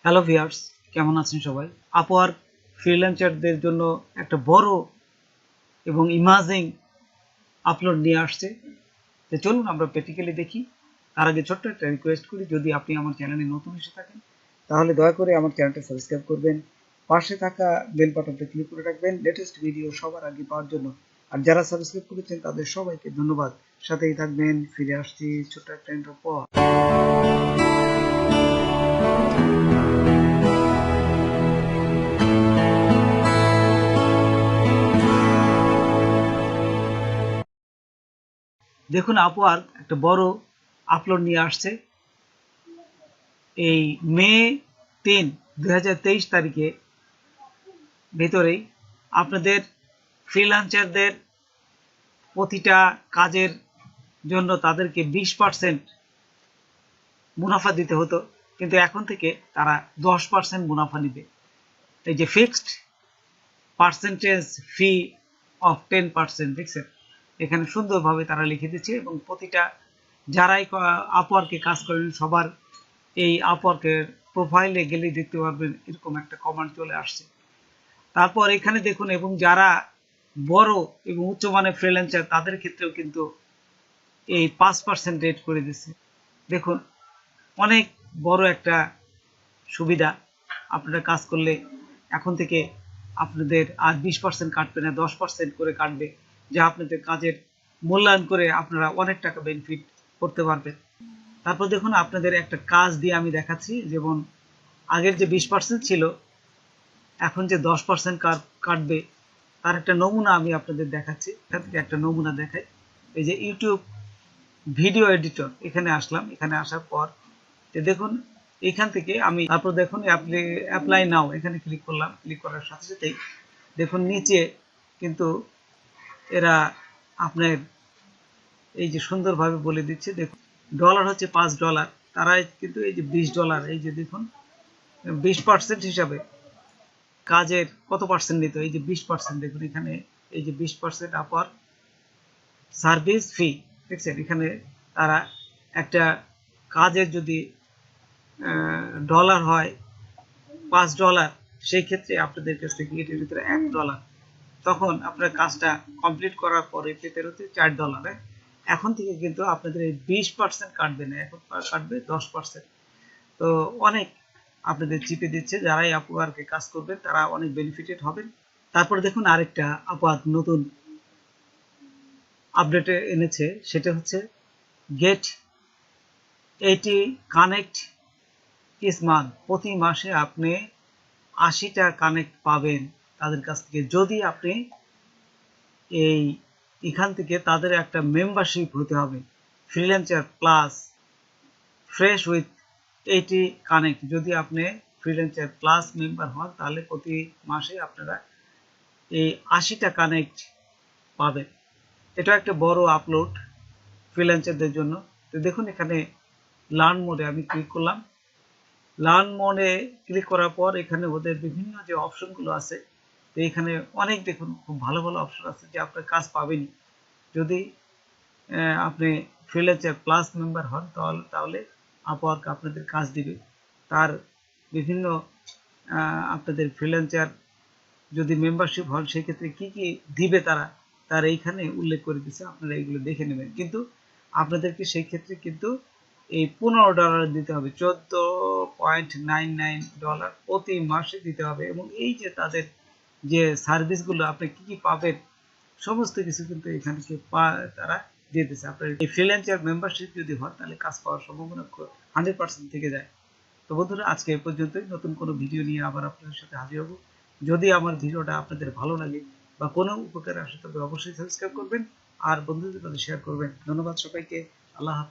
Hello viewers, কেমন আছেন সবাই? আপওয়ার্ক ফ্রিল্যান্সারদের জন্য একটা বড় এবং ইমাজিং আপলোড নিয়ে আসছে। তো চলুন আমরা প্র্যাকটিক্যালি দেখি। তার আগে ছোট্ট একটা রিকোয়েস্ট করি, যদি আপনি আমার চ্যানেলে নতুন এসে থাকেন তাহলে দয়া করে আমার চ্যানেলটা সাবস্ক্রাইব করবেন, পাশে থাকা বেল বাটনটা ক্লিক করে রাখবেন লেটেস্ট ভিডিও সবার আগে পাওয়ার জন্য। আর যারা সাবস্ক্রাইব করেছেন তাদের সবাইকে ধন্যবাদ। সাথেই থাকবেন। ফিরে আসছি ছোট্ট একটা ইন্ট্রো পর। দেখুন, আপওয়ার্ক একটা বড় আপলোড নিয়ে আসছে। এই মে 3, 2023 তারিখে ভেতরেই আপনাদের ফ্রিল্যান্সারদের প্রতিটা কাজের জন্য তাদেরকে 20% মুনাফা দিতে হতো, কিন্তু এখন থেকে তারা 10% মুনাফা নিবে। এই যে ফিক্সড পার্সেন্টেজ ফি অফ 10%, দেখছেন এখানে সুন্দরভাবে তারা লিখে দিচ্ছে। এবং প্রতিটা যারাই আপওয়ার্কে কাজ করেন সবার এই আপওয়ার্কের প্রোফাইলে গেলে দেখতে পারবেন এরকম একটা কমান্ড চলে আসছে। তারপর এখানে দেখুন, এবং যারা বড় এবং উচ্চমানের ফ্রিল্যান্সার তাদের ক্ষেত্রেও কিন্তু এই 5% রেট করে দিচ্ছে। দেখুন, অনেক বড় একটা সুবিধা। আপনারা কাজ করলে এখন থেকে আপনাদের আর 20% কাটবে না, 10% করে কাটবে, যা আপনাদের কাজের মূল্যায়ন করে আপনারা অনেক টাকা বেনিফিট করতে পারবেন। তারপর দেখুন, আপনাদের একটা কাজ দিয়ে আমি দেখাচ্ছি। যেমন আগের যে 20% ছিল, এখন যে 10% কাটবে তার একটা নমুনা আমি আপনাদের দেখাচ্ছি। এখান থেকে একটা নমুনা দেখাই। এই যে ইউটিউব ভিডিও এডিটর, এখানে আসলাম। এখানে আসার পর দেখুন, এখান থেকে আমি তারপর দেখুন অ্যাপ্লাই নাও, এখানে ক্লিক করলাম। ক্লিক করার সাথে সাথেই দেখুন নিচে কিন্তু এরা আপনার এই যে সুন্দরভাবে বলে দিচ্ছে। দেখুন, ডলার হচ্ছে $5, তারা কিন্তু এই যে $20, এই যে দেখুন 20% হিসাবে কাজের কত পার্সেন্ট নিত, এই যে 20%। দেখুন এখানে এই যে 20% আপার সার্ভিস ফি, দেখছেন এখানে তারা একটা কাজের যদি ডলার হয় $5, সেই ক্ষেত্রে আপনাদের কাছ থেকে এটির ভিতরে $1, তখন আপনার কাজটা কমপ্লিট করার পরে পেতে হচ্ছে $4। এখন থেকে কিন্তু আপনাদের এই 20% কাটবে না, এখন কাটবে 10%। তো অনেক আপনাদের চিপে দিচ্ছে। যারাই আপওয়ার্কে কাজ করবেন তারা অনেক বেনিফিটেড হবেন। তারপরে দেখুন, আরেকটা আপওয়ার্ক নতুন আপডেটে এনেছে, সেটা হচ্ছে গেট 80 কানেক্ট ইস মান্থ। প্রতি মাসে আপনি 80টা কানেক্ট পাবেন তাদের কাছ থেকে, যদি আপনি এখান থেকে তাদের একটা মেম্বারশিপ হতে হবে। Freelancer plus fresh with 80 connect, যদি আপনি ফ্রিল্যান্সার প্লাস মেম্বার হন তাহলে প্রতি মাসে আপনারা এই 80টা কানেক্ট পাবেন। এটা একটা বড় আপলোড ফ্রিল্যান্সারদের জন্য। তো দেখুন, এখানে লার্ন মোডে আমি ক্লিক করলাম। লার্ন মোডে ক্লিক করার পর এখানে ওদের বিভিন্ন যে অপশনগুলো আছে, তো এখানে অনেক দেখুন খুব ভালো ভালো অপশন আছে যে আপনার কাজ পাবেনই যদি আপনি ফ্রিল্যান্সার প্লাস মেম্বার হন, তাহলে আপওয়ার্ক আপনাদের কাজ দিবে। তার বিভিন্ন আপনাদের ফ্রিল্যান্সার যদি মেম্বারশিপ হন সেক্ষেত্রে কি কি দিবে তার এইখানে উল্লেখ করে দিচ্ছে, আপনারা এগুলো দেখে নেবেন। কিন্তু আপনাদেরকে সেই ক্ষেত্রে কিন্তু এই $15 দিতে হবে, $14.99 প্রতি মাসে দিতে হবে। এবং এই যে তাদের যে সার্ভিসগুলো আপনি কি কি পাবেন সমস্ত কিছু কিন্তু এখানে তারা দিয়ে দিচ্ছে। আপনার এই ফ্রিল্যান্সার মেম্বারশিপ যদি হন তাহলে কাজ পাওয়ার সম্ভাবনা 100% থেকে যায়। তো বন্ধুরা, আজকে এ পর্যন্তই। নতুন কোনো ভিডিও নিয়ে আবার আপনাদের সাথে হাজির হব। যদি আমার ভিডিওটা আপনাদের ভালো লাগে বা কোনো উপকারে আসে তবে অবশ্যই সাবস্ক্রাইব করবেন আর বন্ধুদের সাথে শেয়ার করবেন। ধন্যবাদ সবাইকে। আল্লাহ হাফেজ।